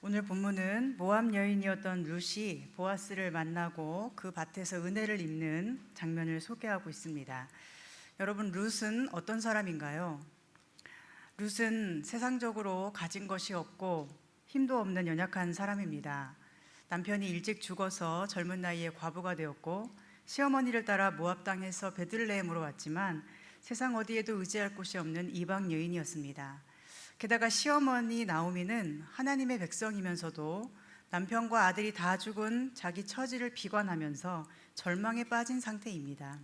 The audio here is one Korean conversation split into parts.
오늘 본문은 모압 여인이었던 룻이 보아스를 만나고 그 밭에서 은혜를 입는 장면을 소개하고 있습니다. 여러분, 룻은 어떤 사람인가요? 룻은 세상적으로 가진 것이 없고 힘도 없는 연약한 사람입니다. 남편이 일찍 죽어서 젊은 나이에 과부가 되었고 시어머니를 따라 모압 땅에서 베들레헴으로 왔지만 세상 어디에도 의지할 곳이 없는 이방 여인이었습니다. 게다가 시어머니 나오미는 하나님의 백성이면서도 남편과 아들이 다 죽은 자기 처지를 비관하면서 절망에 빠진 상태입니다.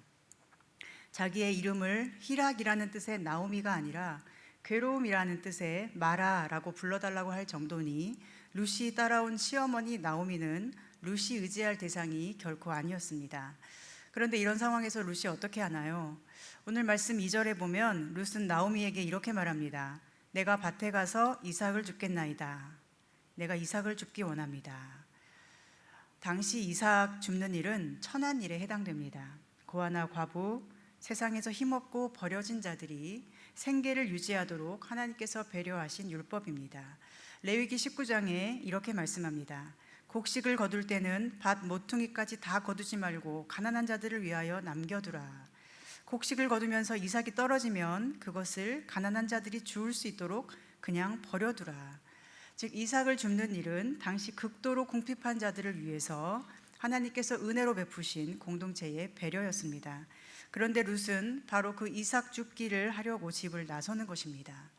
자기의 이름을 희락이라는 뜻의 나오미가 아니라 괴로움이라는 뜻의 마라라고 불러달라고 할 정도니 룻이 따라온 시어머니 나오미는 룻이 의지할 대상이 결코 아니었습니다. 그런데 이런 상황에서 룻이 어떻게 하나요? 오늘 말씀 2절에 보면 룻은 나오미에게 이렇게 말합니다. 내가 밭에 가서 이삭을 줍겠나이다. 내가 이삭을 줍기 원합니다. 당시 이삭 줍는 일은 천한 일에 해당됩니다. 고아나 과부, 세상에서 힘없고 버려진 자들이 생계를 유지하도록 하나님께서 배려하신 율법입니다. 레위기 19장에 이렇게 말씀합니다. 곡식을 거둘 때는 밭 모퉁이까지 다 거두지 말고 가난한 자들을 위하여 남겨두라. 곡식을 거두면서 이삭이 떨어지면 그것을 가난한 자들이 주울 수 있도록 그냥 버려두라. 즉 이삭을 줍는 일은 당시 극도로 궁핍한 자들을 위해서 하나님께서 은혜로 베푸신 공동체의 배려였습니다. 그런데 룻은 바로 그 이삭 줍기를 하려고 집을 나서는 것입니다.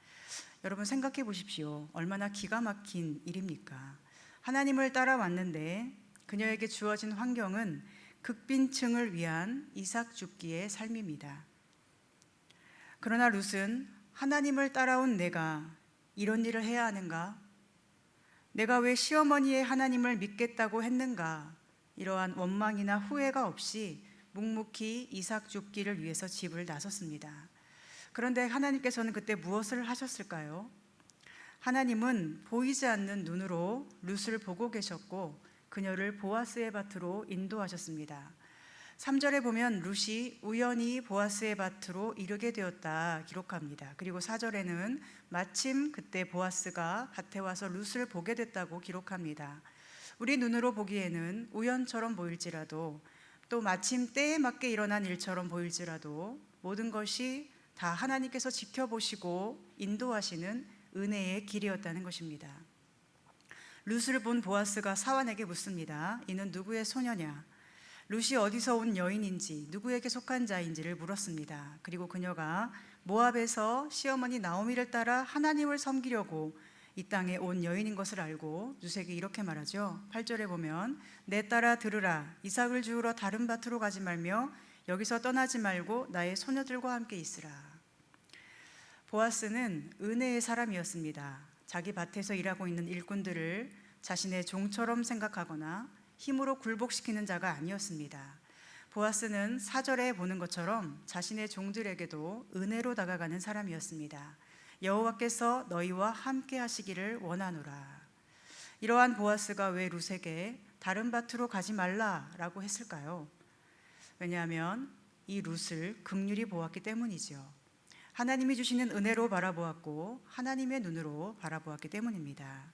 여러분 생각해 보십시오. 얼마나 기가 막힌 일입니까? 하나님을 따라왔는데 그녀에게 주어진 환경은 극빈층을 위한 이삭 줍기의 삶입니다. 그러나 룻은 하나님을 따라온 내가 이런 일을 해야 하는가? 내가 왜 시어머니의 하나님을 믿겠다고 했는가? 이러한 원망이나 후회가 없이 묵묵히 이삭 줍기를 위해서 집을 나섰습니다. 그런데 하나님께서는 그때 무엇을 하셨을까요? 하나님은 보이지 않는 눈으로 룻을 보고 계셨고 그녀를 보아스의 밭으로 인도하셨습니다. 3절에 보면 룻이 우연히 보아스의 밭으로 이르게 되었다 기록합니다. 그리고 4절에는 마침 그때 보아스가 밭에 와서 룻을 보게 됐다고 기록합니다. 우리 눈으로 보기에는 우연처럼 보일지라도 또 마침 때에 맞게 일어난 일처럼 보일지라도 모든 것이 다 하나님께서 지켜보시고 인도하시는 은혜의 길이었다는 것입니다. 룻을 본 보아스가 사환에게 묻습니다. 이는 누구의 소녀냐? 룻이 어디서 온 여인인지 누구에게 속한 자인지를 물었습니다. 그리고 그녀가 모압에서 시어머니 나오미를 따라 하나님을 섬기려고 이 땅에 온 여인인 것을 알고 룻에게 이렇게 말하죠. 8절에 보면 내 딸아 들으라. 이삭을 주우러 다른 밭으로 가지 말며 여기서 떠나지 말고 나의 소녀들과 함께 있으라. 보아스는 은혜의 사람이었습니다. 자기 밭에서 일하고 있는 일꾼들을 자신의 종처럼 생각하거나 힘으로 굴복시키는 자가 아니었습니다. 보아스는 4절에 보는 것처럼 자신의 종들에게도 은혜로 다가가는 사람이었습니다. 여호와께서 너희와 함께 하시기를 원하노라. 이러한 보아스가 왜 룻에게 다른 밭으로 가지 말라라고 했을까요? 왜냐하면 이 룻을 긍휼히 보았기 때문이죠. 하나님이 주시는 은혜로 바라보았고 하나님의 눈으로 바라보았기 때문입니다.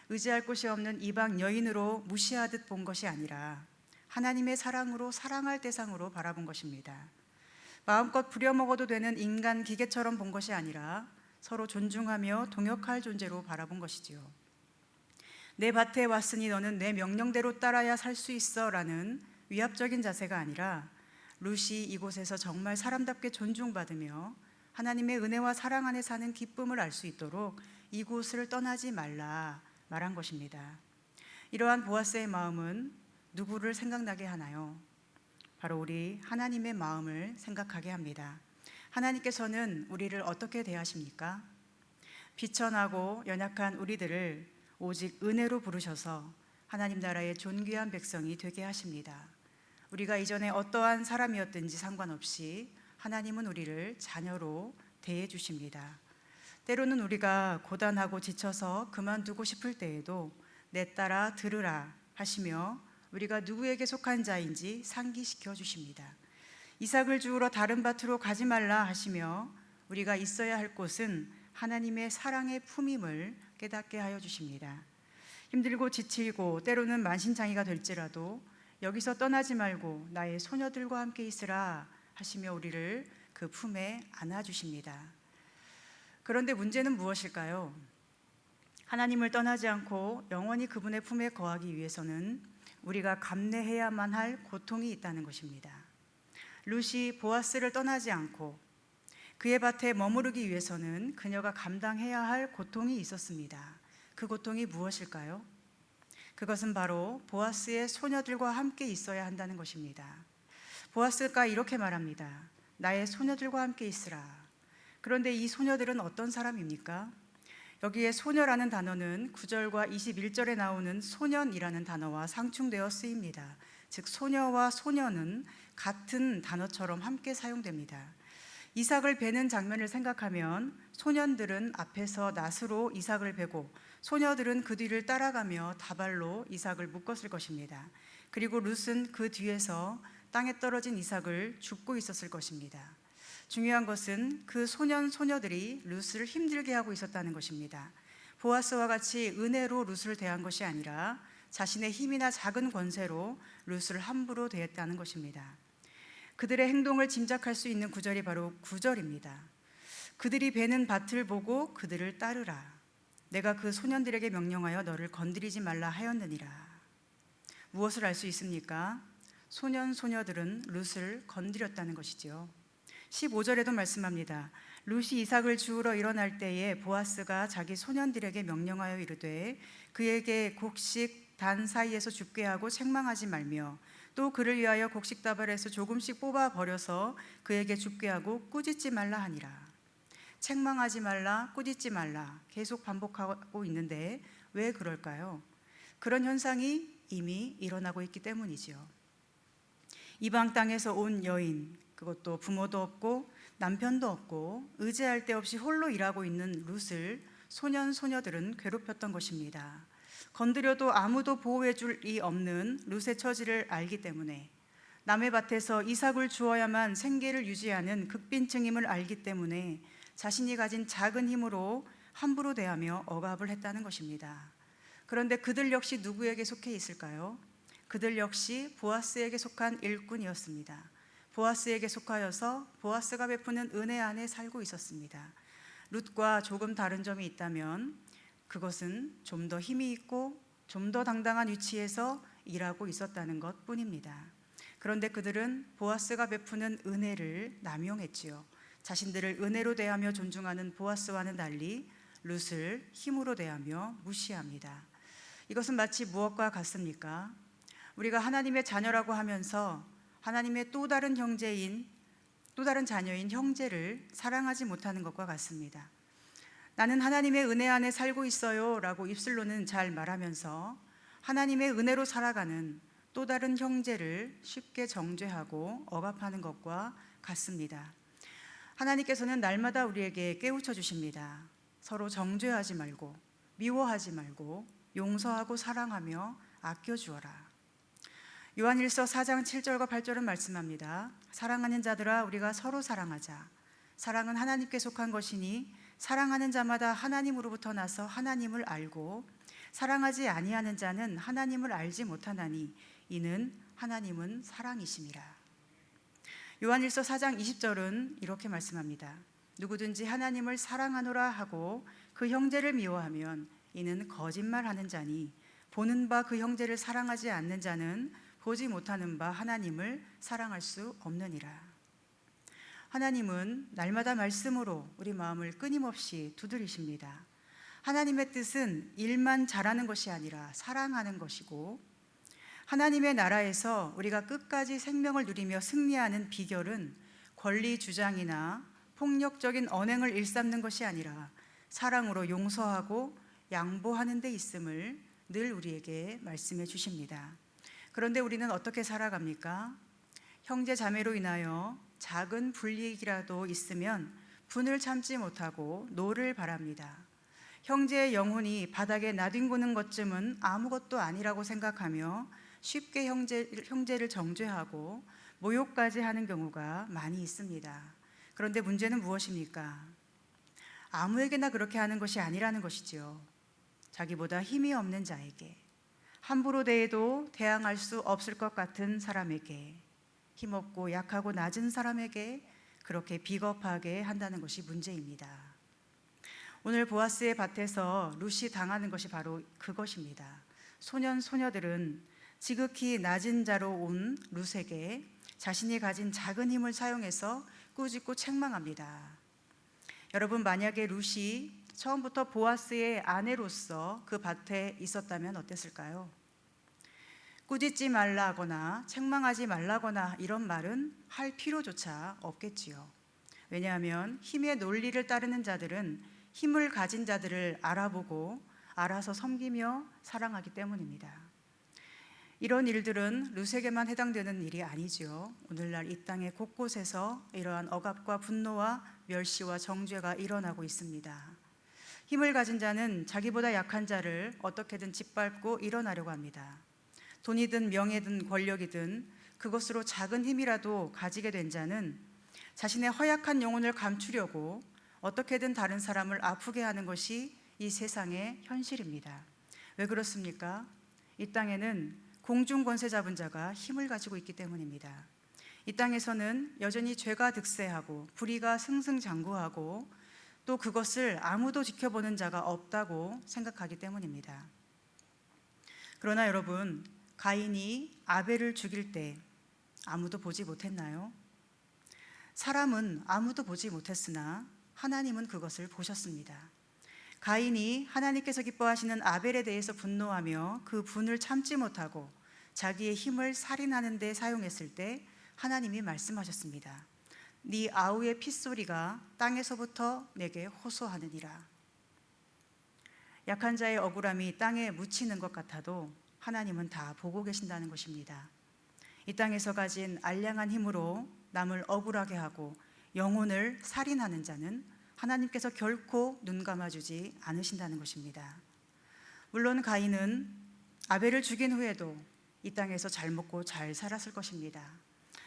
의지할 곳이 없는 이방 여인으로 무시하듯 본 것이 아니라 하나님의 사랑으로 사랑할 대상으로 바라본 것입니다. 마음껏 부려먹어도 되는 인간 기계처럼 본 것이 아니라 서로 존중하며 동역할 존재로 바라본 것이지요. 내 밭에 왔으니 너는 내 명령대로 따라야 살 수 있어 라는 위압적인 자세가 아니라 룻이 이곳에서 정말 사람답게 존중받으며 하나님의 은혜와 사랑 안에 사는 기쁨을 알 수 있도록 이곳을 떠나지 말라 말한 것입니다. 이러한 보아스의 마음은 누구를 생각나게 하나요? 바로 우리 하나님의 마음을 생각하게 합니다. 하나님께서는 우리를 어떻게 대하십니까? 비천하고 연약한 우리들을 오직 은혜로 부르셔서 하나님 나라의 존귀한 백성이 되게 하십니다. 우리가 이전에 어떠한 사람이었든지 상관없이 하나님은 우리를 자녀로 대해 주십니다. 때로는 우리가 고단하고 지쳐서 그만두고 싶을 때에도 내 딸아 들으라 하시며 우리가 누구에게 속한 자인지 상기시켜 주십니다. 이삭을 주우러 다른 밭으로 가지 말라 하시며 우리가 있어야 할 곳은 하나님의 사랑의 품임을 깨닫게 하여 주십니다. 힘들고 지치고 때로는 만신창이가 될지라도 여기서 떠나지 말고 나의 소녀들과 함께 있으라 하시며 우리를 그 품에 안아주십니다. 그런데 문제는 무엇일까요? 하나님을 떠나지 않고 영원히 그분의 품에 거하기 위해서는 우리가 감내해야만 할 고통이 있다는 것입니다. 룻이 보아스를 떠나지 않고 그의 밭에 머무르기 위해서는 그녀가 감당해야 할 고통이 있었습니다. 그 고통이 무엇일까요? 그것은 바로 보아스의 소녀들과 함께 있어야 한다는 것입니다. 보아스가 이렇게 말합니다. 나의 소녀들과 함께 있으라. 그런데 이 소녀들은 어떤 사람입니까? 여기에 소녀라는 단어는 9절과 21절에 나오는 소년이라는 단어와 상충되어 쓰입니다. 즉 소녀와 소년은 같은 단어처럼 함께 사용됩니다. 이삭을 베는 장면을 생각하면 소년들은 앞에서 낫으로 이삭을 베고 소녀들은 그 뒤를 따라가며 다발로 이삭을 묶었을 것입니다. 그리고 룻은 그 뒤에서 땅에 떨어진 이삭을 줍고 있었을 것입니다. 중요한 것은 그 소녀들이 룻을 힘들게 하고 있었다는 것입니다. 보아스와 같이 은혜로 룻을 대한 것이 아니라 자신의 힘이나 작은 권세로 룻을 함부로 대했다는 것입니다. 그들의 행동을 짐작할 수 있는 구절이 바로 9절입니다. 그들이 베는 밭을 보고 그들을 따르라. 내가 그 소년들에게 명령하여 너를 건드리지 말라 하였느니라. 무엇을 알 수 있습니까? 소녀들은 룻을 건드렸다는 것이지요. 15절에도 말씀합니다. 룻이 이삭을 주우러 일어날 때에 보아스가 자기 소년들에게 명령하여 이르되 그에게 곡식 단 사이에서 줍게 하고 책망하지 말며 또 그를 위하여 곡식 다발에서 조금씩 뽑아 버려서 그에게 줍게 하고 꾸짖지 말라 하니라. 책망하지 말라, 꾸짖지 말라 계속 반복하고 있는데 왜 그럴까요? 그런 현상이 이미 일어나고 있기 때문이지요. 이방 땅에서 온 여인, 그것도 부모도 없고 남편도 없고 의지할 데 없이 홀로 일하고 있는 룻을 소녀들은 괴롭혔던 것입니다. 건드려도 아무도 보호해 줄이 없는 룻의 처지를 알기 때문에 남의 밭에서 이삭을 주어야만 생계를 유지하는 극빈층임을 알기 때문에 자신이 가진 작은 힘으로 함부로 대하며 억압을 했다는 것입니다. 그런데 그들 역시 누구에게 속해 있을까요? 그들 역시 보아스에게 속한 일꾼이었습니다. 보아스에게 속하여서 보아스가 베푸는 은혜 안에 살고 있었습니다. 룻과 조금 다른 점이 있다면 그것은 좀 더 힘이 있고 좀 더 당당한 위치에서 일하고 있었다는 것 뿐입니다. 그런데 그들은 보아스가 베푸는 은혜를 남용했지요. 자신들을 은혜로 대하며 존중하는 보아스와는 달리 룻을 힘으로 대하며 무시합니다. 이것은 마치 무엇과 같습니까? 우리가 하나님의 자녀라고 하면서 하나님의 또 다른 자녀인 형제를 사랑하지 못하는 것과 같습니다. 나는 하나님의 은혜 안에 살고 있어요 라고 입술로는 잘 말하면서 하나님의 은혜로 살아가는 또 다른 형제를 쉽게 정죄하고 억압하는 것과 같습니다. 하나님께서는 날마다 우리에게 깨우쳐 주십니다. 서로 정죄하지 말고 미워하지 말고 용서하고 사랑하며 아껴주어라. 요한일서 4장 7절과 8절은 말씀합니다. 사랑하는 자들아 우리가 서로 사랑하자. 사랑은 하나님께 속한 것이니 사랑하는 자마다 하나님으로부터 나서 하나님을 알고 사랑하지 아니하는 자는 하나님을 알지 못하나니 이는 하나님은 사랑이심이라. 요한일서 4장 20절은 이렇게 말씀합니다. 누구든지 하나님을 사랑하노라 하고 그 형제를 미워하면 이는 거짓말하는 자니 보는 바 그 형제를 사랑하지 않는 자는 보지 못하는 바 하나님을 사랑할 수 없느니라. 하나님은 날마다 말씀으로 우리 마음을 끊임없이 두드리십니다. 하나님의 뜻은 일만 잘하는 것이 아니라 사랑하는 것이고 하나님의 나라에서 우리가 끝까지 생명을 누리며 승리하는 비결은 권리 주장이나 폭력적인 언행을 일삼는 것이 아니라 사랑으로 용서하고 양보하는 데 있음을 늘 우리에게 말씀해 주십니다. 그런데 우리는 어떻게 살아갑니까? 형제 자매로 인하여 작은 불이익이라도 있으면 분을 참지 못하고 노를 바랍니다. 형제의 영혼이 바닥에 나뒹구는 것쯤은 아무것도 아니라고 생각하며 쉽게 형제를 정죄하고 모욕까지 하는 경우가 많이 있습니다. 그런데 문제는 무엇입니까? 아무에게나 그렇게 하는 것이 아니라는 것이지요. 자기보다 힘이 없는 자에게, 함부로 대해도 대항할 수 없을 것 같은 사람에게, 힘없고 약하고 낮은 사람에게 그렇게 비겁하게 한다는 것이 문제입니다. 오늘 보아스의 밭에서 룻이 당하는 것이 바로 그것입니다. 소년 소녀들은 지극히 낮은 자로 온 룻에게 자신이 가진 작은 힘을 사용해서 꾸짖고 책망합니다. 여러분, 만약에 룻이 처음부터 보아스의 아내로서 그 밭에 있었다면 어땠을까요? 꾸짖지 말라거나 책망하지 말라거나 이런 말은 할 필요조차 없겠지요. 왜냐하면 힘의 논리를 따르는 자들은 힘을 가진 자들을 알아보고 알아서 섬기며 사랑하기 때문입니다. 이런 일들은 룻에게만 해당되는 일이 아니죠. 오늘날 이 땅의 곳곳에서 이러한 억압과 분노와 멸시와 정죄가 일어나고 있습니다. 힘을 가진 자는 자기보다 약한 자를 어떻게든 짓밟고 일어나려고 합니다. 돈이든 명예든 권력이든 그것으로 작은 힘이라도 가지게 된 자는 자신의 허약한 영혼을 감추려고 어떻게든 다른 사람을 아프게 하는 것이 이 세상의 현실입니다. 왜 그렇습니까? 이 땅에는 공중 권세 잡은 자가 힘을 가지고 있기 때문입니다. 이 땅에서는 여전히 죄가 득세하고 불의가 승승장구하고 또 그것을 아무도 지켜보는 자가 없다고 생각하기 때문입니다. 그러나 여러분, 가인이 아벨을 죽일 때 아무도 보지 못했나요? 사람은 아무도 보지 못했으나 하나님은 그것을 보셨습니다. 가인이 하나님께서 기뻐하시는 아벨에 대해서 분노하며 그 분을 참지 못하고 자기의 힘을 살인하는 데 사용했을 때 하나님이 말씀하셨습니다. 네 아우의 핏소리가 땅에서부터 내게 호소하느니라. 약한 자의 억울함이 땅에 묻히는 것 같아도 하나님은 다 보고 계신다는 것입니다. 이 땅에서 가진 알량한 힘으로 남을 억울하게 하고 영혼을 살인하는 자는 하나님께서 결코 눈 감아주지 않으신다는 것입니다. 물론 가인은 아벨을 죽인 후에도 이 땅에서 잘 먹고 잘 살았을 것입니다.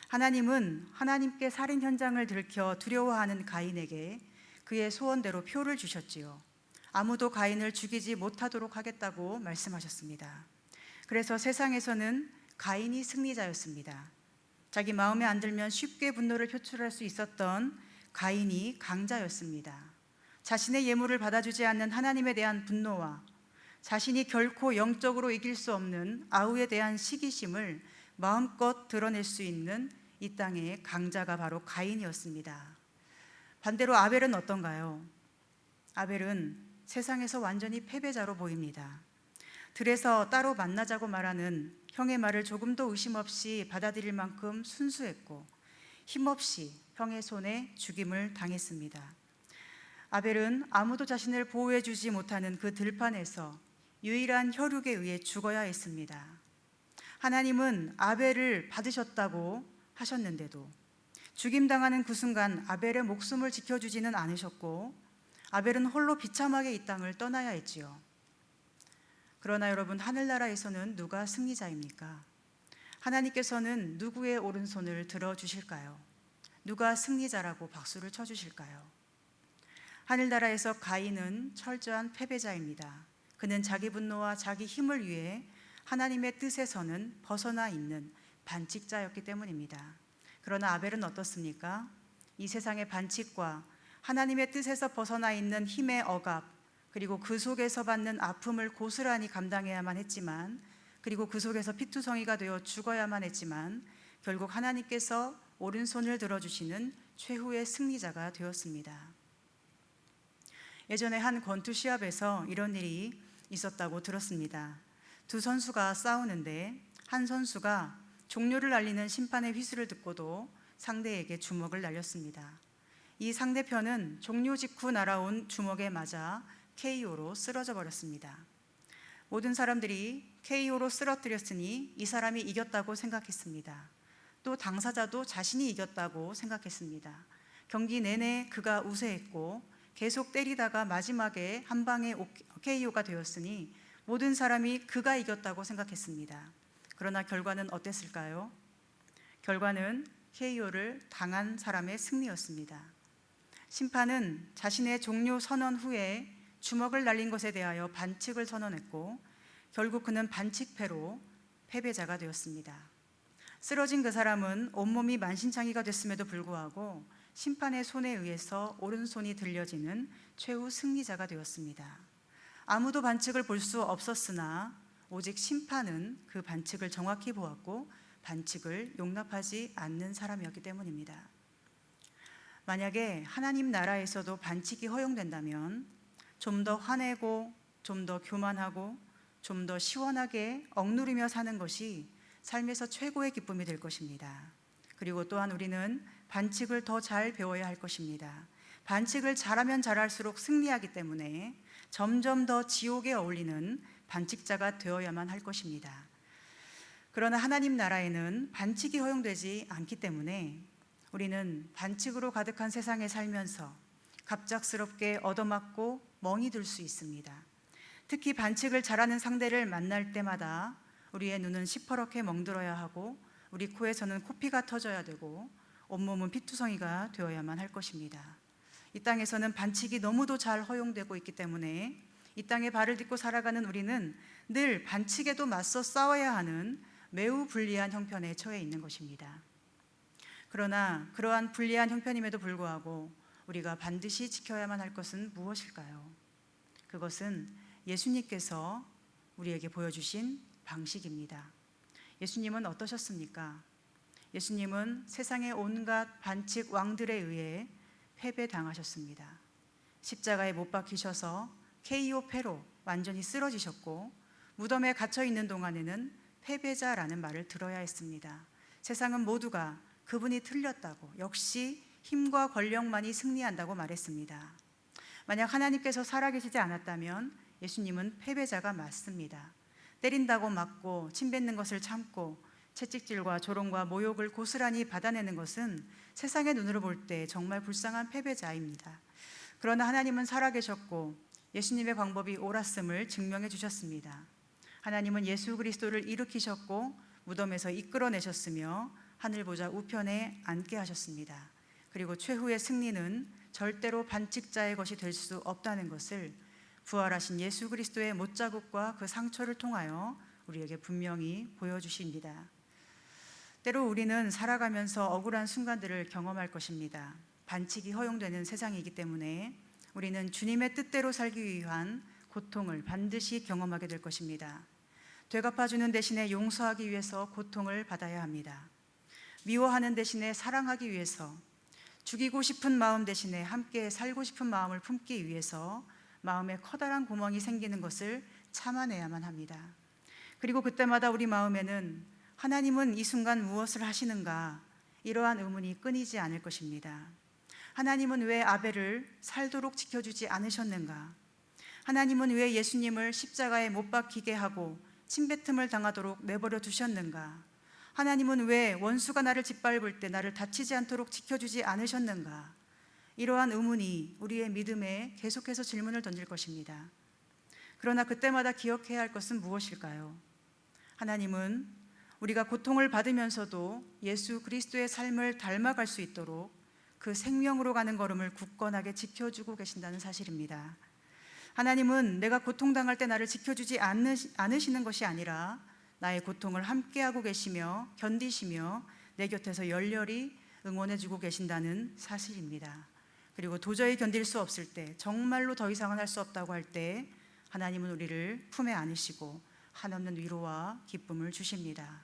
하나님은 하나님께 살인 현장을 들켜 두려워하는 가인에게 그의 소원대로 표를 주셨지요. 아무도 가인을 죽이지 못하도록 하겠다고 말씀하셨습니다. 그래서 세상에서는 가인이 승리자였습니다. 자기 마음에 안 들면 쉽게 분노를 표출할 수 있었던 가인이 강자였습니다. 자신의 예물을 받아주지 않는 하나님에 대한 분노와 자신이 결코 영적으로 이길 수 없는 아우에 대한 시기심을 마음껏 드러낼 수 있는 이 땅의 강자가 바로 가인이었습니다. 반대로 아벨은 어떤가요? 아벨은 세상에서 완전히 패배자로 보입니다. 들에서 따로 만나자고 말하는 형의 말을 조금도 의심 없이 받아들일 만큼 순수했고 힘없이 형의 손에 죽임을 당했습니다. 아벨은 아무도 자신을 보호해 주지 못하는 그 들판에서 유일한 혈육에 의해 죽어야 했습니다. 하나님은 아벨을 받으셨다고 하셨는데도 죽임당하는 그 순간 아벨의 목숨을 지켜주지는 않으셨고 아벨은 홀로 비참하게 이 땅을 떠나야 했지요. 그러나 여러분, 하늘나라에서는 누가 승리자입니까? 하나님께서는 누구의 오른손을 들어주실까요? 누가 승리자라고 박수를 쳐주실까요? 하늘나라에서 가인은 철저한 패배자입니다. 그는 자기 분노와 자기 힘을 위해 하나님의 뜻에서는 벗어나 있는 반칙자였기 때문입니다. 그러나 아벨은 어떻습니까? 이 세상의 반칙과 하나님의 뜻에서 벗어나 있는 힘의 억압, 그리고 그 속에서 받는 아픔을 고스란히 감당해야만 했지만, 그리고 그 속에서 피투성이가 되어 죽어야만 했지만 결국 하나님께서 오른손을 들어주시는 최후의 승리자가 되었습니다. 예전에 한 권투 시합에서 이런 일이 있었다고 들었습니다. 두 선수가 싸우는데 한 선수가 종료를 알리는 심판의 휘슬을 듣고도 상대에게 주먹을 날렸습니다. 이 상대편은 종료 직후 날아온 주먹에 맞아 KO로 쓰러져 버렸습니다. 모든 사람들이 KO로 쓰러뜨렸으니 이 사람이 이겼다고 생각했습니다. 또 당사자도 자신이 이겼다고 생각했습니다. 경기 내내 그가 우세했고 계속 때리다가 마지막에 한 방에 KO가 되었으니 모든 사람이 그가 이겼다고 생각했습니다. 그러나 결과는 어땠을까요? 결과는 KO를 당한 사람의 승리였습니다. 심판은 자신의 종료 선언 후에 주먹을 날린 것에 대하여 반칙을 선언했고 결국 그는 반칙패로 패배자가 되었습니다. 쓰러진 그 사람은 온몸이 만신창이가 됐음에도 불구하고 심판의 손에 의해서 오른손이 들려지는 최후 승리자가 되었습니다. 아무도 반칙을 볼 수 없었으나 오직 심판은 그 반칙을 정확히 보았고 반칙을 용납하지 않는 사람이었기 때문입니다. 만약에 하나님 나라에서도 반칙이 허용된다면 좀 더 화내고 좀 더 교만하고 좀 더 시원하게 억누르며 사는 것이 삶에서 최고의 기쁨이 될 것입니다. 그리고 또한 우리는 반칙을 더 잘 배워야 할 것입니다. 반칙을 잘하면 잘할수록 승리하기 때문에 점점 더 지옥에 어울리는 반칙자가 되어야만 할 것입니다. 그러나 하나님 나라에는 반칙이 허용되지 않기 때문에 우리는 반칙으로 가득한 세상에 살면서 갑작스럽게 얻어맞고 멍이 들 수 있습니다. 특히 반칙을 잘하는 상대를 만날 때마다 우리의 눈은 시퍼렇게 멍들어야 하고 우리 코에서는 코피가 터져야 되고 온몸은 피투성이가 되어야만 할 것입니다. 이 땅에서는 반칙이 너무도 잘 허용되고 있기 때문에 이 땅에 발을 딛고 살아가는 우리는 늘 반칙에도 맞서 싸워야 하는 매우 불리한 형편에 처해 있는 것입니다. 그러나 그러한 불리한 형편임에도 불구하고 우리가 반드시 지켜야만 할 것은 무엇일까요? 그것은 예수님께서 우리에게 보여주신 방식입니다. 예수님은 어떠셨습니까? 예수님은 세상의 온갖 반칙 왕들에 의해 패배당하셨습니다. 십자가에 못 박히셔서 KO패로 완전히 쓰러지셨고 무덤에 갇혀 있는 동안에는 패배자라는 말을 들어야 했습니다. 세상은 모두가 그분이 틀렸다고, 역시 힘과 권력만이 승리한다고 말했습니다. 만약 하나님께서 살아계시지 않았다면 예수님은 패배자가 맞습니다. 때린다고 맞고 침 뱉는 것을 참고 채찍질과 조롱과 모욕을 고스란히 받아내는 것은 세상의 눈으로 볼 때 정말 불쌍한 패배자입니다. 그러나 하나님은 살아계셨고 예수님의 방법이 옳았음을 증명해 주셨습니다. 하나님은 예수 그리스도를 일으키셨고 무덤에서 이끌어내셨으며 하늘보좌 우편에 앉게 하셨습니다. 그리고 최후의 승리는 절대로 반칙자의 것이 될 수 없다는 것을 부활하신 예수 그리스도의 못자국과 그 상처를 통하여 우리에게 분명히 보여주십니다. 때로 우리는 살아가면서 억울한 순간들을 경험할 것입니다. 반칙이 허용되는 세상이기 때문에 우리는 주님의 뜻대로 살기 위한 고통을 반드시 경험하게 될 것입니다. 되갚아주는 대신에 용서하기 위해서 고통을 받아야 합니다. 미워하는 대신에 사랑하기 위해서, 죽이고 싶은 마음 대신에 함께 살고 싶은 마음을 품기 위해서 마음에 커다란 구멍이 생기는 것을 참아내야만 합니다. 그리고 그때마다 우리 마음에는 하나님은 이 순간 무엇을 하시는가, 이러한 의문이 끊이지 않을 것입니다. 하나님은 왜 아벨을 살도록 지켜주지 않으셨는가? 하나님은 왜 예수님을 십자가에 못 박히게 하고 침뱉음을 당하도록 내버려 두셨는가? 하나님은 왜 원수가 나를 짓밟을 때 나를 다치지 않도록 지켜주지 않으셨는가? 이러한 의문이 우리의 믿음에 계속해서 질문을 던질 것입니다. 그러나 그때마다 기억해야 할 것은 무엇일까요? 하나님은 우리가 고통을 받으면서도 예수 그리스도의 삶을 닮아갈 수 있도록 그 생명으로 가는 걸음을 굳건하게 지켜주고 계신다는 사실입니다. 하나님은 내가 고통당할 때 나를 지켜주지 않으시는 것이 아니라 나의 고통을 함께하고 계시며 견디시며 내 곁에서 열렬히 응원해주고 계신다는 사실입니다. 그리고 도저히 견딜 수 없을 때, 정말로 더 이상은 할 수 없다고 할 때 하나님은 우리를 품에 안으시고 한없는 위로와 기쁨을 주십니다.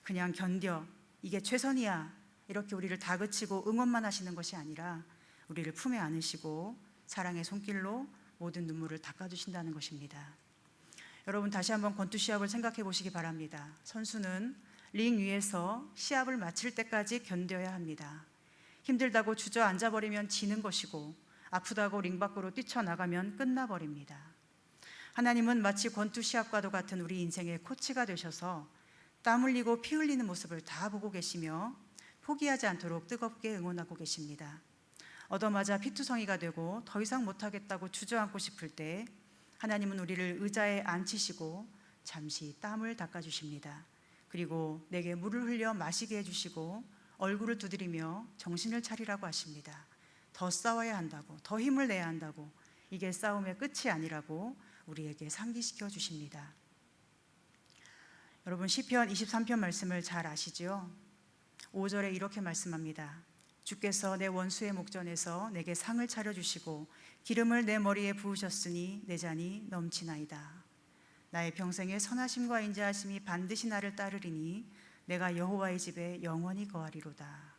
그냥 견뎌, 이게 최선이야, 이렇게 우리를 다그치고 응원만 하시는 것이 아니라 우리를 품에 안으시고 사랑의 손길로 모든 눈물을 닦아주신다는 것입니다. 여러분, 다시 한번 권투 시합을 생각해 보시기 바랍니다. 선수는 링 위에서 시합을 마칠 때까지 견뎌야 합니다. 힘들다고 주저앉아 버리면 지는 것이고 아프다고 링 밖으로 뛰쳐나가면 끝나버립니다. 하나님은 마치 권투 시합과도 같은 우리 인생의 코치가 되셔서 땀 흘리고 피 흘리는 모습을 다 보고 계시며 포기하지 않도록 뜨겁게 응원하고 계십니다. 얻어맞아 피투성이가 되고 더 이상 못하겠다고 주저앉고 싶을 때 하나님은 우리를 의자에 앉히시고 잠시 땀을 닦아주십니다. 그리고 내게 물을 흘려 마시게 해주시고 얼굴을 두드리며 정신을 차리라고 하십니다. 더 싸워야 한다고, 더 힘을 내야 한다고, 이게 싸움의 끝이 아니라고 우리에게 상기시켜 주십니다. 여러분, 시편 23편 말씀을 잘 아시죠? 5절에 이렇게 말씀합니다. 주께서 내 원수의 목전에서 내게 상을 차려주시고 기름을 내 머리에 부으셨으니 내 잔이 넘치나이다. 나의 평생의 선하심과 인자하심이 반드시 나를 따르리니 내가 여호와의 집에 영원히 거하리로다.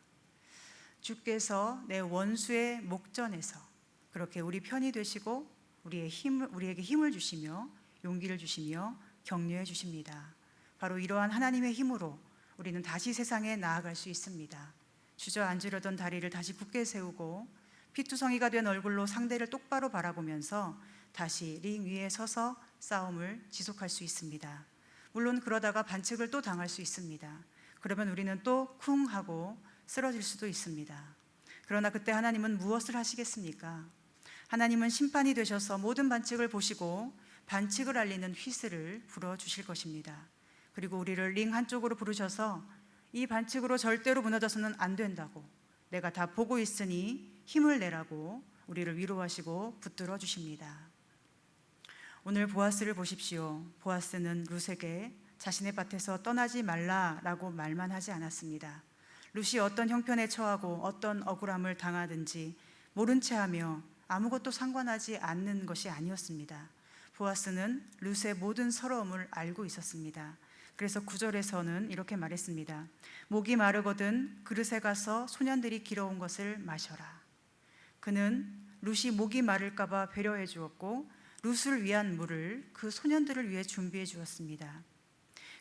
주께서 내 원수의 목전에서 그렇게 우리 편이 되시고 우리에게 힘을 주시며 용기를 주시며 격려해 주십니다. 바로 이러한 하나님의 힘으로 우리는 다시 세상에 나아갈 수 있습니다. 주저앉으려던 다리를 다시 굳게 세우고 피투성이가 된 얼굴로 상대를 똑바로 바라보면서 다시 링 위에 서서 싸움을 지속할 수 있습니다. 물론 그러다가 반칙을 또 당할 수 있습니다. 그러면 우리는 또 쿵 하고 쓰러질 수도 있습니다. 그러나 그때 하나님은 무엇을 하시겠습니까? 하나님은 심판이 되셔서 모든 반칙을 보시고 반칙을 알리는 휘슬을 불어주실 것입니다. 그리고 우리를 링 한쪽으로 부르셔서 이 반칙으로 절대로 무너져서는 안 된다고, 내가 다 보고 있으니 힘을 내라고 우리를 위로하시고 붙들어 주십니다. 오늘 보아스를 보십시오. 보아스는 룻에게 자신의 밭에서 떠나지 말라라고 말만 하지 않았습니다. 룻이 어떤 형편에 처하고 어떤 억울함을 당하든지 모른 채 하며 아무것도 상관하지 않는 것이 아니었습니다. 보아스는 룻의 모든 서러움을 알고 있었습니다. 그래서 9절에서는 이렇게 말했습니다. 목이 마르거든 그릇에 가서 소년들이 길어온 것을 마셔라. 그는 룻이 목이 마를까 봐 배려해 주었고 룻을 위한 물을 그 소년들을 위해 준비해 주었습니다.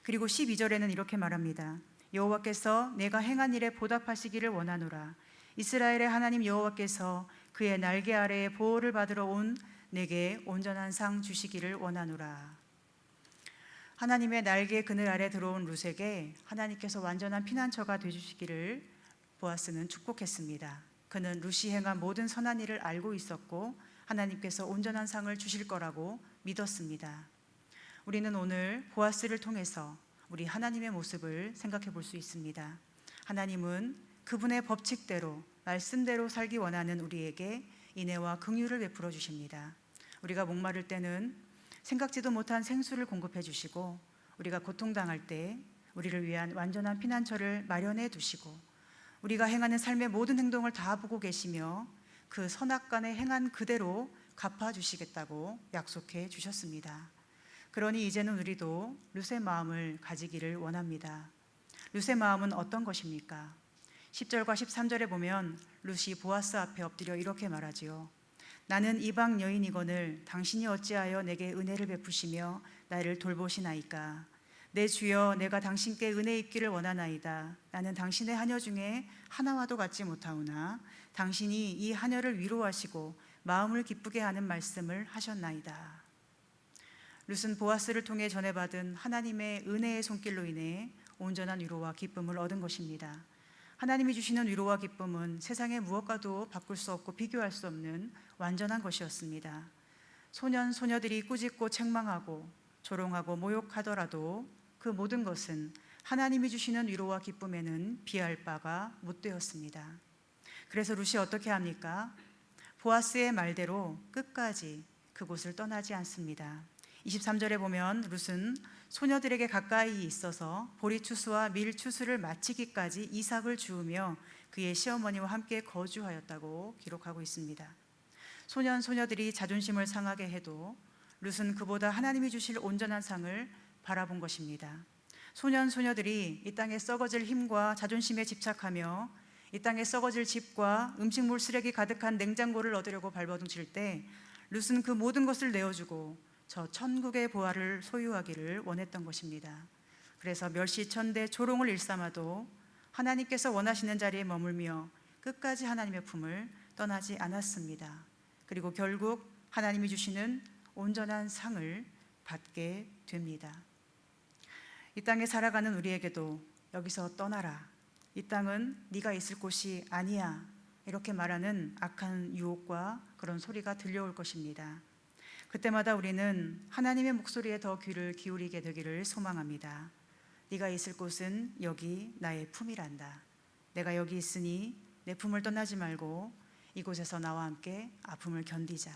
그리고 12절에는 이렇게 말합니다. 여호와께서 내가 행한 일에 보답하시기를 원하노라. 이스라엘의 하나님 여호와께서 그의 날개 아래에 보호를 받으러 온 내게 온전한 상 주시기를 원하노라. 하나님의 날개 그늘 아래 들어온 룻에게 하나님께서 완전한 피난처가 되주시기를 보아스는 축복했습니다. 그는 룻이 행한 모든 선한 일을 알고 있었고 하나님께서 온전한 상을 주실 거라고 믿었습니다. 우리는 오늘 보아스를 통해서 우리 하나님의 모습을 생각해 볼 수 있습니다. 하나님은 그분의 법칙대로 말씀대로 살기 원하는 우리에게 인애와 긍휼을 베풀어 주십니다. 우리가 목마를 때는 생각지도 못한 생수를 공급해 주시고 우리가 고통당할 때 우리를 위한 완전한 피난처를 마련해 두시고 우리가 행하는 삶의 모든 행동을 다 보고 계시며 그 선악간에 행한 그대로 갚아주시겠다고 약속해 주셨습니다. 그러니 이제는 우리도 룻의 마음을 가지기를 원합니다. 룻의 마음은 어떤 것입니까? 10절과 13절에 보면 룻이 보아스 앞에 엎드려 이렇게 말하지요. 나는 이방 여인이거늘 당신이 어찌하여 내게 은혜를 베푸시며 나를 돌보시나이까. 내 주여, 내가 당신께 은혜 입기를 원하나이다. 나는 당신의 하녀 중에 하나와도 같지 못하오나 당신이 이 하녀를 위로하시고 마음을 기쁘게 하는 말씀을 하셨나이다. 룻은 보아스를 통해 전해받은 하나님의 은혜의 손길로 인해 온전한 위로와 기쁨을 얻은 것입니다. 하나님이 주시는 위로와 기쁨은 세상의 무엇과도 바꿀 수 없고 비교할 수 없는 완전한 것이었습니다. 소년, 소녀들이 꾸짖고 책망하고 조롱하고 모욕하더라도 그 모든 것은 하나님이 주시는 위로와 기쁨에는 비할 바가 못 되었습니다. 그래서 룻이 어떻게 합니까? 보아스의 말대로 끝까지 그곳을 떠나지 않습니다. 23절에 보면 룻은 소녀들에게 가까이 있어서 보리추수와 밀추수를 마치기까지 이삭을 주우며 그의 시어머니와 함께 거주하였다고 기록하고 있습니다. 소년, 소녀들이 자존심을 상하게 해도 룻은 그보다 하나님이 주실 온전한 상을 바라본 것입니다. 소년, 소녀들이 이 땅에 썩어질 힘과 자존심에 집착하며 이 땅에 썩어질 집과 음식물 쓰레기 가득한 냉장고를 얻으려고 발버둥칠 때 룻은 그 모든 것을 내어주고 저 천국의 보화를 소유하기를 원했던 것입니다. 그래서 멸시천대 조롱을 일삼아도 하나님께서 원하시는 자리에 머물며 끝까지 하나님의 품을 떠나지 않았습니다. 그리고 결국 하나님이 주시는 온전한 상을 받게 됩니다. 이 땅에 살아가는 우리에게도 여기서 떠나라, 이 땅은 네가 있을 곳이 아니야, 이렇게 말하는 악한 유혹과 그런 소리가 들려올 것입니다. 그때마다 우리는 하나님의 목소리에 더 귀를 기울이게 되기를 소망합니다. 네가 있을 곳은 여기 나의 품이란다. 내가 여기 있으니 내 품을 떠나지 말고 이곳에서 나와 함께 아픔을 견디자.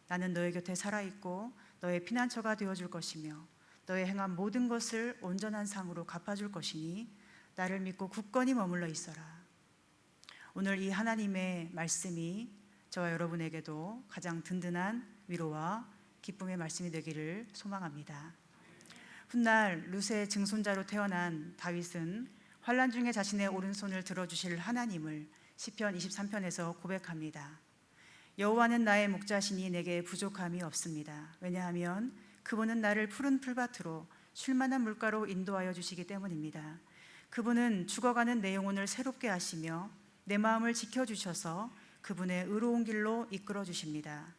나는 너의 곁에 살아있고 너의 피난처가 되어줄 것이며 너의 행한 모든 것을 온전한 상으로 갚아줄 것이니 나를 믿고 굳건히 머물러 있어라. 오늘 이 하나님의 말씀이 저와 여러분에게도 가장 든든한 위로와 기쁨의 말씀이 되기를 소망합니다. 훗날 룻의 증손자로 태어난 다윗은 환난 중에 자신의 오른손을 들어주실 하나님을 시편 23편에서 고백합니다. 여호와는 나의 목자시니 내게 부족함이 없습니다. 왜냐하면 그분은 나를 푸른 풀밭으로 쉴만한 물가로 인도하여 주시기 때문입니다. 그분은 죽어가는 내 영혼을 새롭게 하시며 내 마음을 지켜주셔서 그분의 의로운 길로 이끌어 주십니다.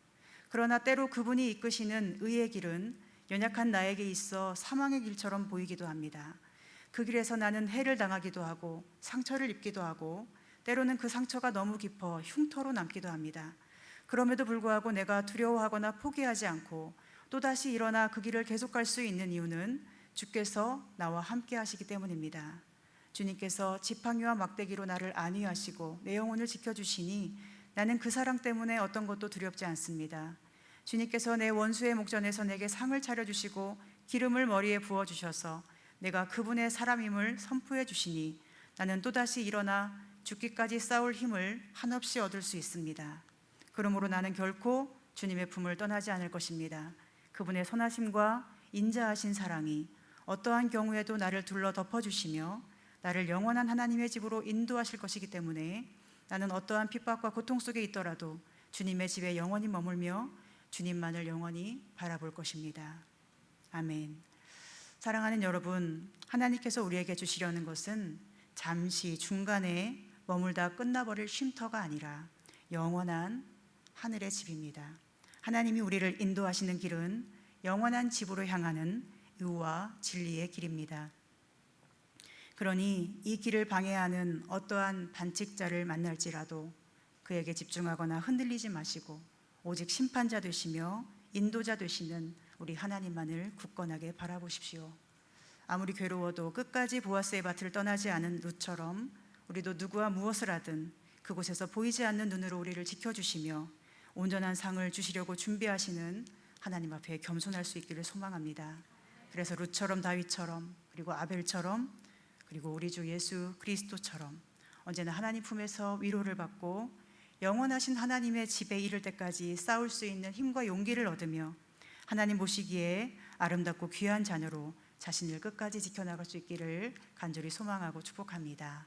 그러나 때로 그분이 이끄시는 의의 길은 연약한 나에게 있어 사망의 길처럼 보이기도 합니다. 그 길에서 나는 해를 당하기도 하고 상처를 입기도 하고 때로는 그 상처가 너무 깊어 흉터로 남기도 합니다. 그럼에도 불구하고 내가 두려워하거나 포기하지 않고 또다시 일어나 그 길을 계속 갈 수 있는 이유는 주께서 나와 함께 하시기 때문입니다. 주님께서 지팡이와 막대기로 나를 안위하시고 내 영혼을 지켜주시니 나는 그 사랑 때문에 어떤 것도 두렵지 않습니다. 주님께서 내 원수의 목전에서 내게 상을 차려주시고 기름을 머리에 부어주셔서 내가 그분의 사람임을 선포해 주시니 나는 또다시 일어나 죽기까지 싸울 힘을 한없이 얻을 수 있습니다. 그러므로 나는 결코 주님의 품을 떠나지 않을 것입니다. 그분의 선하심과 인자하신 사랑이 어떠한 경우에도 나를 둘러 덮어주시며 나를 영원한 하나님의 집으로 인도하실 것이기 때문에 나는 어떠한 핍박과 고통 속에 있더라도 주님의 집에 영원히 머물며 주님만을 영원히 바라볼 것입니다. 아멘. 사랑하는 여러분, 하나님께서 우리에게 주시려는 것은 잠시 중간에 머물다 끝나버릴 쉼터가 아니라 영원한 하늘의 집입니다. 하나님이 우리를 인도하시는 길은 영원한 집으로 향하는 의와 진리의 길입니다. 그러니 이 길을 방해하는 어떠한 반칙자를 만날지라도 그에게 집중하거나 흔들리지 마시고 오직 심판자 되시며 인도자 되시는 우리 하나님만을 굳건하게 바라보십시오. 아무리 괴로워도 끝까지 보아스의 밭을 떠나지 않은 룻처럼 우리도 누구와 무엇을 하든 그곳에서 보이지 않는 눈으로 우리를 지켜주시며 온전한 상을 주시려고 준비하시는 하나님 앞에 겸손할 수 있기를 소망합니다. 그래서 룻처럼 다윗처럼 그리고 아벨처럼 그리고 우리 주 예수 그리스도처럼 언제나 하나님 품에서 위로를 받고 영원하신 하나님의 집에 이를 때까지 싸울 수 있는 힘과 용기를 얻으며 하나님 보시기에 아름답고 귀한 자녀로 자신을 끝까지 지켜나갈 수 있기를 간절히 소망하고 축복합니다.